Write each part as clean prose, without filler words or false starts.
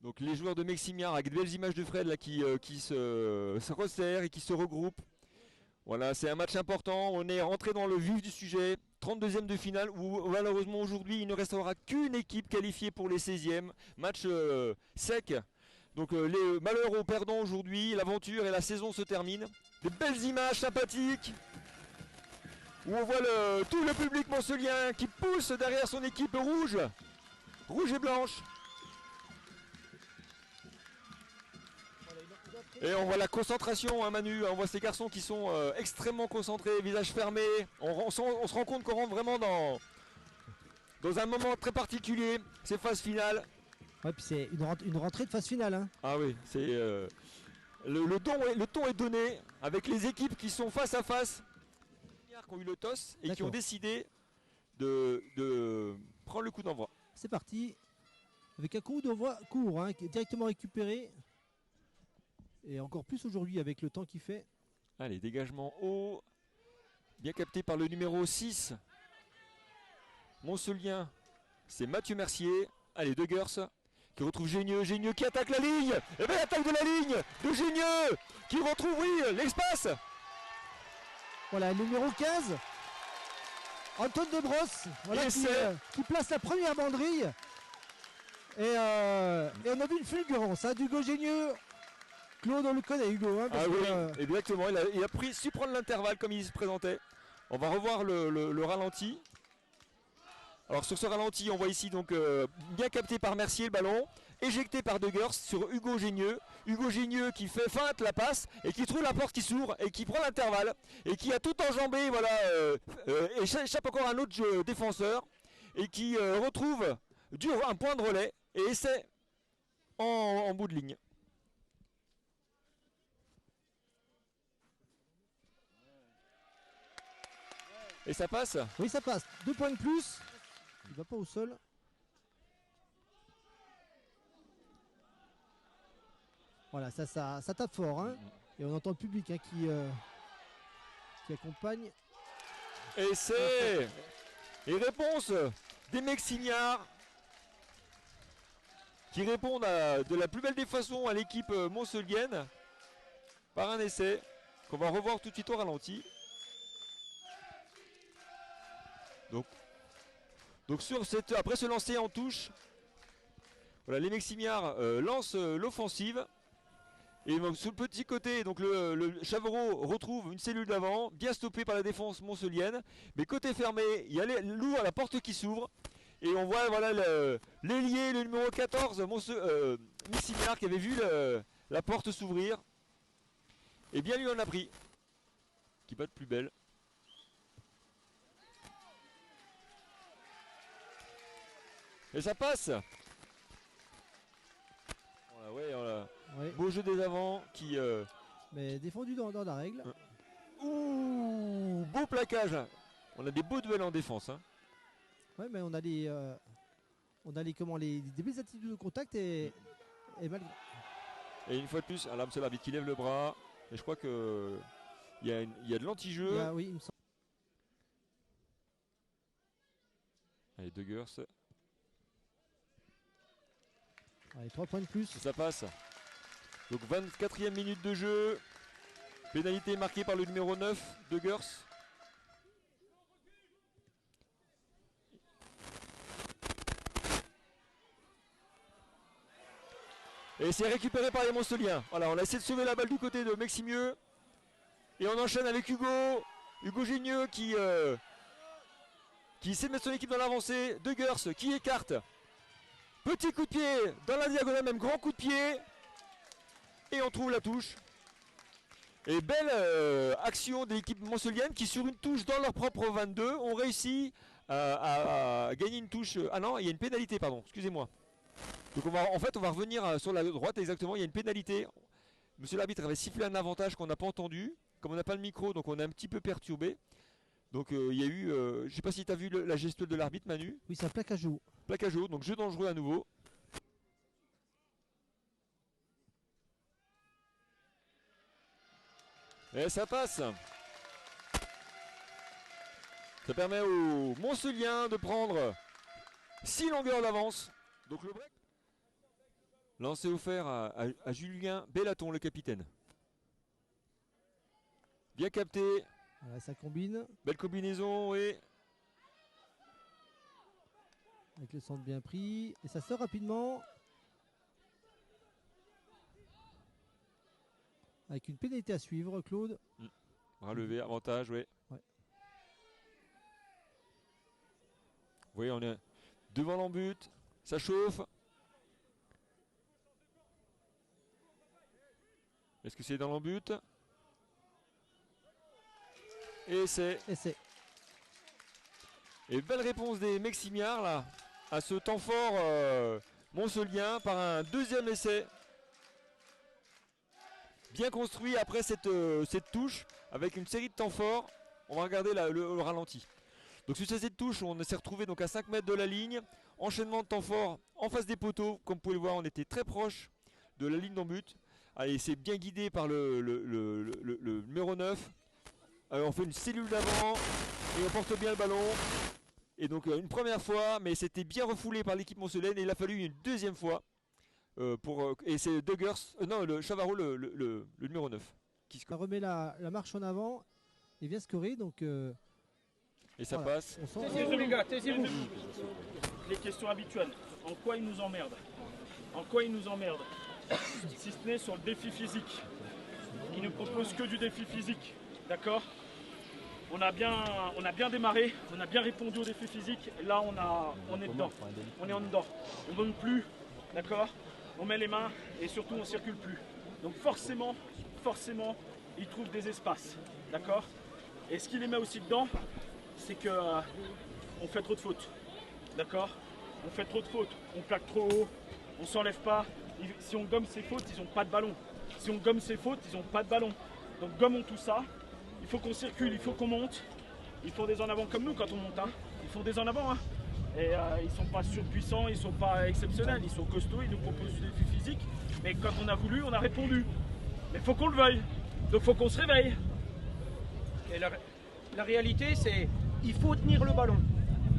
Donc les joueurs de Meximiar avec de belles images de Fred là, qui se resserrent et qui se regroupent. Voilà, c'est un match important, on est rentré dans le vif du sujet, 32e de finale où malheureusement aujourd'hui il ne restera qu'une équipe qualifiée pour les 16e, match sec. Donc les malheurs aux perdants aujourd'hui, l'aventure et la saison se terminent. Des belles images sympathiques où on voit tout le public moncelien qui pousse derrière son équipe rouge et blanche. Et on voit la concentration, hein, Manu, on voit ces garçons qui sont extrêmement concentrés, visage fermé. On se rend compte qu'on rentre vraiment dans un moment très particulier, ces phases finales. Ouais, puis c'est une rentrée de phase finale. Hein. Ah oui, c'est le ton est donné avec les équipes qui sont face à face, qui ont eu le toss et qui ont décidé de prendre le coup d'envoi. C'est parti, avec un coup d'envoi court, hein, qui est directement récupéré. Et encore plus aujourd'hui avec le temps qu'il fait. Allez, dégagement haut. Bien capté par le numéro 6. Moncelien. C'est Mathieu Mercier. Allez, Deggers qui retrouve Génieux. Génieux qui attaque la ligne. Et bien l'attaque de la ligne de Génieux qui retrouve, oui, l'espace. Voilà, le numéro 15. Antoine Debrosse. Voilà, qui place la première banderille. Et on a vu une fulgurance hein, d'Hugo Génieux. Claude, on le connaît, Hugo. Hein, oui, exactement. Il a su prendre l'intervalle comme il se présentait. On va revoir le ralenti. Alors sur ce ralenti, on voit ici donc bien capté par Mercier le ballon, éjecté par Deggers sur Hugo Génieux. Hugo Génieux qui fait feinte la passe et qui trouve la porte qui s'ouvre et qui prend l'intervalle et qui a tout enjambé, voilà, échappe encore un autre défenseur et qui retrouve un point de relais et essaie en bout de ligne. Et ça passe? Oui, ça passe. 2 points de plus. Il va pas au sol. Voilà, ça tape fort. Hein. Et on entend le public hein, qui accompagne. Et c'est... Et réponse des Meximiar qui répondent de la plus belle des façons à l'équipe moncelienne par un essai qu'on va revoir tout de suite au ralenti. Donc après ce lancer en touche, voilà, les Meximiar lancent l'offensive. Et donc, sur le petit côté, donc le Chavereau retrouve une cellule d'avant, bien stoppée par la défense moncelienne. Mais côté fermé, il y a Lou à la porte qui s'ouvre. Et on voit voilà, l'ailier, le numéro 14, Meximiar, qui avait vu la porte s'ouvrir. Et bien lui en a pris. Qui bat de plus belle. Et ça passe. Voilà, ouais, voilà. Ouais. Beau jeu des avants qui... Mais défendu dans la règle. Ouh, beau plaquage. On a des beaux duels en défense. Hein. Ouais, mais on a des belles attitudes de contact et malgré... Et une fois de plus, là, c'est l'arbitre qui lève le bras. Et je crois que il y a de l'anti-jeu. Oui, il me semble. Allez, Deggers. Allez, 3 points de plus. Et ça passe. Donc 24e minute de jeu. Pénalité marquée par le numéro 9, Deggers. Et c'est récupéré par les Monceliens. Voilà, on a essayé de sauver la balle du côté de Meximieux. Et on enchaîne avec Hugo Génieux qui essaie de mettre son équipe dans l'avancée. Deggers qui écarte. Petit coup de pied dans la diagonale, même grand coup de pied. Et on trouve la touche. Et belle action de l'équipe moncelienne qui sur une touche dans leur propre 22 ont réussi à gagner une touche. Ah non, il y a une pénalité, pardon, excusez-moi. Donc on va revenir sur la droite exactement, il y a une pénalité. Monsieur l'arbitre avait sifflé un avantage qu'on n'a pas entendu. Comme on n'a pas le micro, donc on est un petit peu perturbé. Donc il y a eu, je ne sais pas si tu as vu la gestuelle de l'arbitre, Manu. Oui, c'est un plaquage haut. Plaquage haut, donc jeu dangereux à nouveau. Et ça passe. Ça permet aux Monceliens de prendre 6 longueurs d'avance. Donc le break. Lancé offert à Julien Bellaton, le capitaine. Bien capté. Voilà, ça combine. Belle combinaison, oui. Avec le centre bien pris. Et ça sort rapidement. Avec une pénalité à suivre, Claude. Bras levé, avantage, oui. Ouais. Vous voyez, on est devant l'embut. Ça chauffe. Est-ce que c'est dans l'embut? Et c'est. Et belle réponse des Meximiards là, à ce temps fort moncelien par un deuxième essai. Bien construit après cette touche avec une série de temps forts. On va regarder le ralenti. Donc sur cette touche, on s'est retrouvé donc à 5 mètres de la ligne. Enchaînement de temps fort en face des poteaux. Comme vous pouvez le voir, on était très proche de la ligne d'embut. Allez, c'est bien guidé par le numéro 9. On fait une cellule d'avant et on porte bien le ballon. Et donc une première fois, mais c'était bien refoulé par l'équipe moncelaine et il a fallu une deuxième fois. Et c'est Duggers, le Chavarot, le numéro 9. Qui Ça remet la marche en avant et vient scorer. Donc, et ça passe. Taisez-vous les gars, taisez-vous. Les questions habituelles. En quoi ils nous emmerdent? En quoi ils nous emmerdent? Si ce n'est sur le défi physique. Ils ne proposent que du défi physique. D'accord? On a bien démarré, on a bien répondu au défi physique. Et là, on est dedans. On est en dedans. On ne donne plus. D'accord? On met les mains et surtout on ne circule plus. Donc forcément, ils trouvent des espaces. D'accord? Et ce qui les met aussi dedans, c'est que on fait trop de fautes. D'accord? On fait trop de fautes. On plaque trop haut. On ne s'enlève pas. Si on gomme ses fautes, ils n'ont pas de ballon. Si on gomme ses fautes, ils n'ont pas de ballon. Donc gommons tout ça. Il faut qu'on circule, il faut qu'on monte. Ils font des en avant comme nous quand on monte. Hein. Ils font des en avant. Hein. Et ils sont pas surpuissants, ils sont pas exceptionnels, ils sont costauds, ils nous proposent du défi physique. Mais quand on a voulu, on a répondu. Mais il faut qu'on le veuille. Donc il faut qu'on se réveille. Et la réalité, c'est il faut tenir le ballon.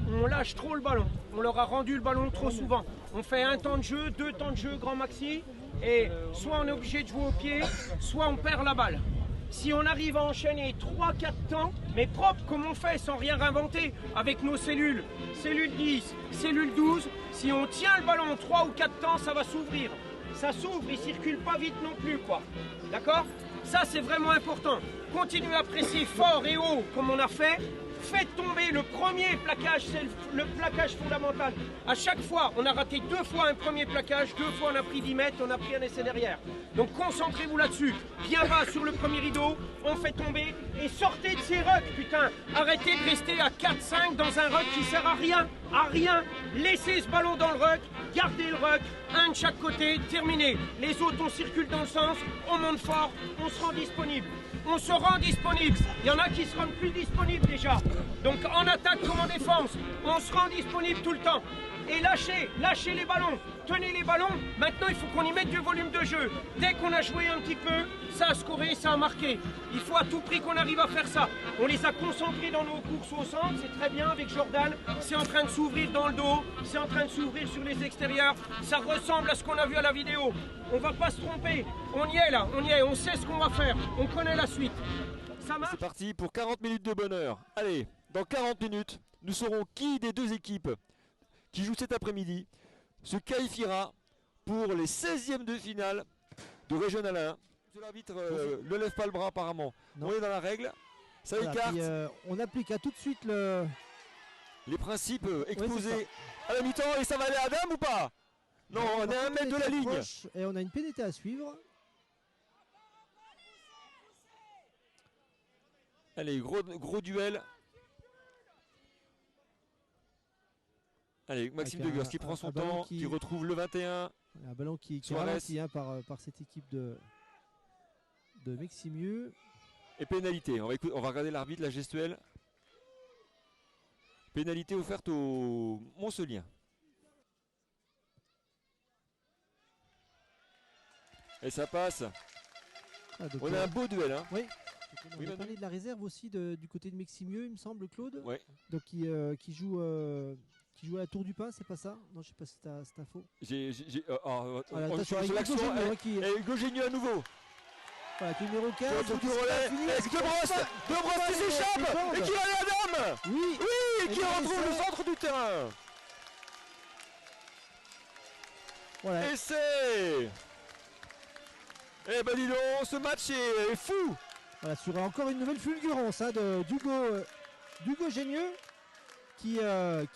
On lâche trop le ballon. On leur a rendu le ballon trop souvent. On fait un temps de jeu, 2 temps de jeu, grand maxi. Et soit on est obligé de jouer au pied, soit on perd la balle. Si on arrive à enchaîner 3-4 temps, mais propre comme on fait, sans rien réinventer, avec nos cellules, cellule 10, cellule 12, si on tient le ballon 3 ou 4 temps, ça va s'ouvrir. Ça s'ouvre, il ne circule pas vite non plus, quoi. D'accord? Ça, c'est vraiment important. Continuez à presser fort et haut, comme on a fait. Faites tomber le premier plaquage, c'est le plaquage fondamental. À chaque fois, on a raté 2 fois un premier plaquage, 2 fois on a pris 10 mètres, on a pris un essai derrière. Donc concentrez-vous là-dessus. Bien bas sur le premier rideau, on fait tomber et sortez de ces rucks, putain. Arrêtez de rester à 4-5 dans un ruck qui sert à rien. À rien. Laissez ce ballon dans le ruck, gardez le ruck, un de chaque côté, terminé. Les autres, on circule dans le sens, on monte fort, on se rend disponible. On se rend disponible. Il y en a qui se rendent plus disponibles déjà. Donc en attaque comme en défense, on se rend disponible tout le temps. Et lâchez les ballons, tenez les ballons. Maintenant, il faut qu'on y mette du volume de jeu. Dès qu'on a joué un petit peu, ça a scoré, ça a marqué. Il faut à tout prix qu'on arrive à faire ça. On les a concentrés dans nos courses au centre, c'est très bien avec Jordan. C'est en train de s'ouvrir dans le dos, c'est en train de s'ouvrir sur les extérieurs. Ça ressemble à ce qu'on a vu à la vidéo. On va pas se tromper. On y est là, on y est, on sait ce qu'on va faire. On connaît la suite. Ça marche ? C'est parti pour 40 minutes de bonheur. Allez, dans 40 minutes, nous saurons qui des deux équipes qui joue cet après-midi se qualifiera pour les 16e de finale de Régional 1. L'arbitre ne lève pas le bras apparemment. Non. On est dans la règle. Ça voilà, écarte. puis, on applique à tout de suite les principes exposés ouais, à la mi-temps. Et ça va aller à Adam ou pas? Non, on est à 1 mètre de la ligne. Proche, et on a une pénalité à suivre. Allez, gros duel. Allez, Maxime Duggers qui prend son temps, qui retrouve le 21. Un ballon qui ralentit par cette équipe de Meximieux. Et pénalité. On va regarder l'arbitre, la gestuelle. Pénalité offerte aux Monceliens. Et ça passe. On a un beau duel. Hein. Oui. On a parlé de la réserve aussi du côté de Meximieux, il me semble, Claude. Ouais. Donc qui joue qui joue à la Tour du Pin, c'est pas ça? Non, je sais pas si t'as cette info. Voilà, on attention, sur avec l'action, Hugo Génieux, qui et Hugo Génieux à nouveau. voilà, qui est numéro 15. Autour du relais, avec De Brosse qui s'échappe et qui va à la dame. Oui, Oui, Et qui bien, retrouve le essai. centre du terrain. voilà. Essai. Eh ben dis donc, ce match est fou. Voilà, sur encore une nouvelle fulgurance hein, d'Hugo Génieux qui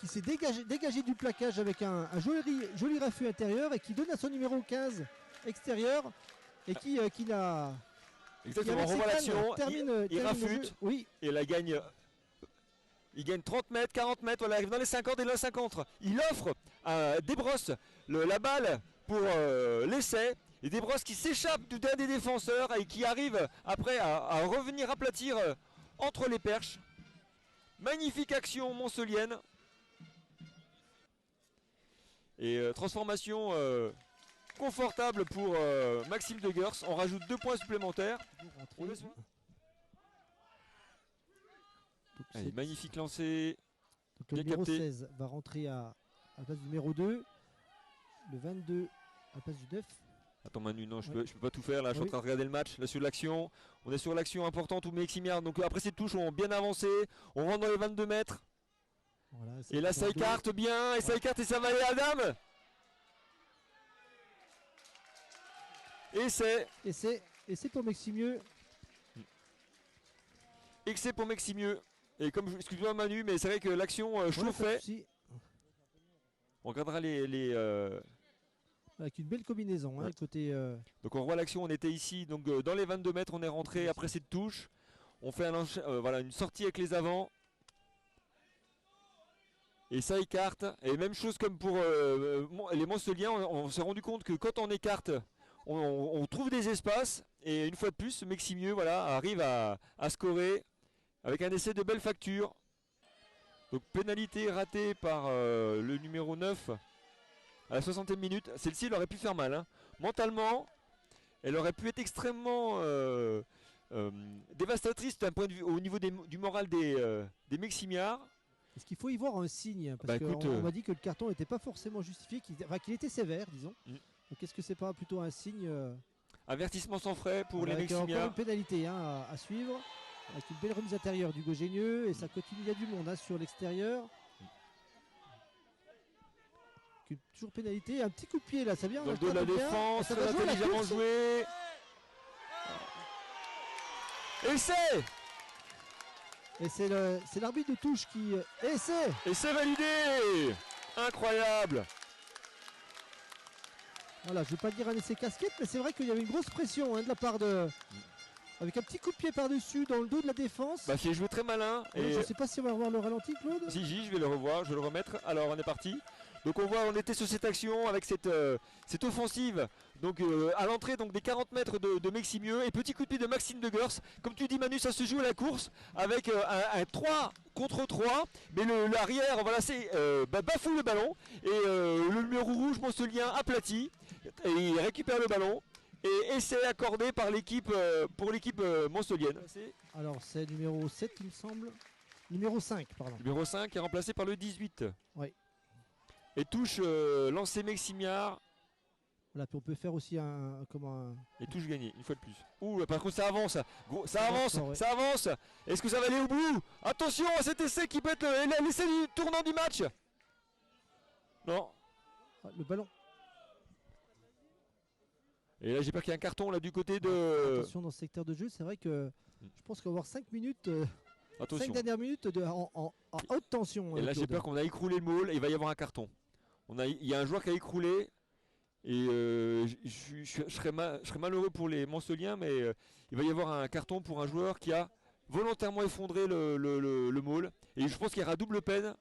s'est dégagé du plaquage avec un joli raffut intérieur et qui donne à son numéro 15 extérieur et qui n'a. Exactement, on revoit l'action, il le rafute. jeu. Oui, Et la gagne. Il gagne 30 mètres, 40 mètres, voilà, il arrive dans les 50 et dans les 50. Il offre à Desbrosses la balle pour l'essai. Et Desbrosses qui s'échappe du dernier défenseur et qui arrive après à revenir aplatir entre les perches. Magnifique action montcelienne. Et transformation confortable pour Maxime De Gers. On rajoute 2 points supplémentaires. Allez, magnifique lancé. Donc le Bien numéro capté. 16 va rentrer à la place du numéro 2. Le 22 à la place du 9. Attends Manu, non, je Oui. peux pas tout faire là, je suis en Oui. train de regarder le match, là sur l'action. On est sur l'action importante où Meximiar, donc après ces touches ont bien avancé, on rentre dans les 22 mètres. Voilà, Et là ça écarte bien, et ça écarte et ça va aller à la dame. Et c'est pour Maximieux. pour Meximieux. Et comme, excuse-moi Manu, mais c'est vrai que l'action Ouais, pas de chauffait. souci. On regardera les Avec une belle combinaison hein, Ouais. côté. Donc on revoit l'action, on était ici, donc dans les 22 mètres on est rentré après cette touche. On fait voilà, une sortie avec les avants. Et ça écarte. Et même chose comme pour les Montceliens, on s'est rendu compte que quand on écarte, on trouve des espaces. Et une fois de plus, Meximieux voilà, arrive à scorer avec un essai de belle facture. Donc pénalité ratée par le numéro 9 à la 60e minute. Celle-ci elle aurait pu faire mal. Hein. Mentalement, elle aurait pu être extrêmement dévastatrice d'un point de vue au niveau du moral des Meximiards. Est-ce qu'il faut y voir un signe? Parce Bah, qu'on écoute, on m'a dit que le carton n'était pas forcément justifié, qu'il était sévère, disons. Mm. Donc est-ce que c'est pas plutôt un signe Avertissement sans frais pour les avec encore Meximiards. une pénalité hein, à suivre, avec une belle remise intérieure d'Hugo Génieux et ça continue, il y a du monde hein, sur l'extérieur. Toujours pénalité, un petit coup de pied là, ça vient. Dans le dos de la défense, ça très va jouer la intelligemment course. joué. Essai. Et c'est l'arbitre de touche qui essaie. Et c'est validé. Incroyable. Voilà, je vais pas dire un essai casquette, mais c'est vrai qu'il y avait une grosse pression hein, de la part de. Avec un petit coup de pied par-dessus dans le dos de la défense. Bah, qui est joué très malin. Je sais pas si on va revoir le ralenti, Claude. Si, je vais le revoir, je vais le remettre. Alors on est parti. Donc on voit, on était sur cette action avec cette offensive. Donc à l'entrée donc des 40 mètres de Meximieux et petit coup de pied de Maxime De Gers. Comme tu dis Manu, ça se joue à la course avec un 3 contre 3. Mais l'arrière voilà, bafoue le ballon. Et le numéro rouge moncelien aplati. Et il récupère le ballon. Et essai accordé par l'équipe pour l'équipe moncelienne. Alors c'est numéro 7 il me semble. Numéro 5 pardon. Numéro 5 est remplacé par le 18. Oui. Et touche lancé Meximiard. Voilà, puis on peut faire aussi un Et touche gagné, une fois de plus. Ouh, par contre ça avance. Gros, ça Ça avance, avance, ouais. ça avance. Est-ce que ça va aller au bout? Attention à cet essai qui peut être l'essai du tournant du match. Non. le ballon. Et là j'ai peur qu'il y ait un carton là du côté de... Attention dans ce secteur de jeu, c'est vrai que je pense qu'on va avoir 5 minutes. 5 Attention. dernières minutes en haute tension. Et là j'ai Claude. peur qu'on a écroulé le maul et il va y avoir un carton. Il y a un joueur qui a écroulé. Et je serais malheureux pour les Monceliens, mais il va y avoir un carton pour un joueur qui a volontairement effondré le maul. Et je pense qu'il y aura double peine.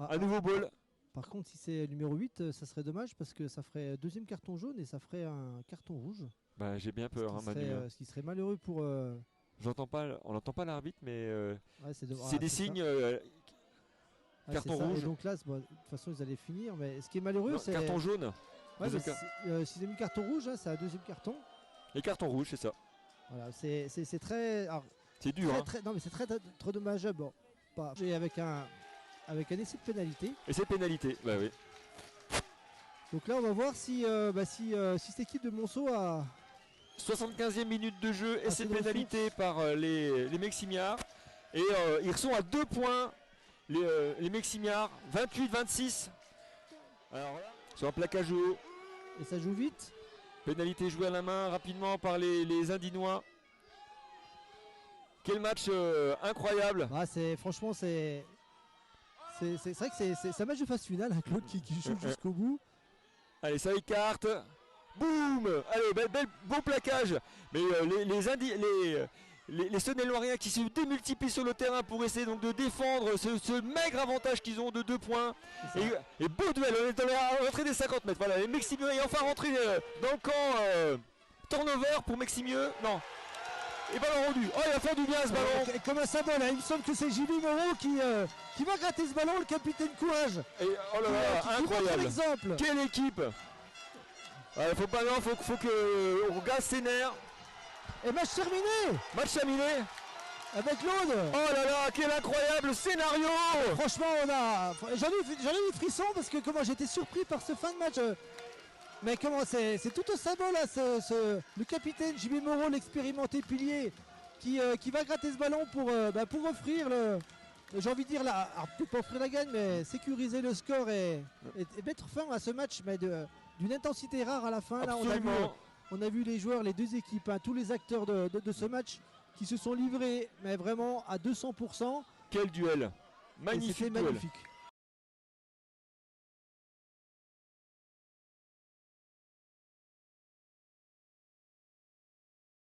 À nouveau ball. Par contre, si c'est numéro 8, ça serait dommage parce que ça ferait deuxième carton jaune et ça ferait un carton rouge. Bah, j'ai bien peur, hein, Manu. Ce qui serait malheureux pour. On n'entend pas l'arbitre, mais Ouais, c'est des signes. Carton ça. rouge. Et donc là, de toute façon, ils allaient finir. Mais ce qui est malheureux, c'est. Carton jaune. Ouais, Deuxième s'ils ont mis carton rouge, hein, c'est un deuxième carton. Et carton rouge, c'est ça. Voilà, c'est très. Alors, C'est dur. non, mais c'est très dommageable. Bon, pas et avec un avec un essai de pénalité. Et c'est pénalité, bah oui. Donc là on va voir si cette équipe de Monceau a... 75e minute de jeu, Ah, essai c'est de de pénalité par les Meximiards. Et ils sont à 2 points, les Meximiards, 28-26. Alors voilà, sur un plaquage haut, Et ça joue vite. pénalité jouée à la main rapidement par les Indinois. Quel match incroyable. Ah, franchement c'est vrai que c'est un match de phase finale, hein, Claude qui joue jusqu'au bout. Allez, ça écarte. Boum. Allez, beau plaquage. Mais les Saône-et-Loiriens qui se démultiplient sur le terrain pour essayer donc de défendre ce maigre avantage qu'ils ont de 2 points. Et beau duel, on est dans la rentrée des 50 mètres. Voilà, les Meximieux est enfin rentré dans le camp. Turnover pour Meximieux. Non. Et ballon rendu. Oh, il a fendu bien ce ballon. Comme un symbole, hein. Il me semble que c'est Jimmy Moreau qui va gratter ce ballon, le capitaine Courage. Et, oh là là, Qui montre incroyable. l'exemple. Quelle équipe. Faut que on regarde ses nerfs. Et match terminé Match terminé. avec l'Aude. Oh là là, quel incroyable scénario. Franchement, j'en ai eu des frissons parce que comment j'étais surpris par ce fin de match. Mais comment c'est tout un symbole là, le capitaine Jimmy Moreau, l'expérimenté pilier, qui va gratter ce ballon pour offrir j'ai envie de dire là, peut-être pas offrir la gagne, mais sécuriser le score et mettre fin à ce match, mais d'une intensité rare à la fin. Là, on a vu les joueurs, les deux équipes, hein, tous les acteurs de ce match qui se sont livrés, mais vraiment à 200%. Quel duel. Et Magnifique c'était duel. magnifique.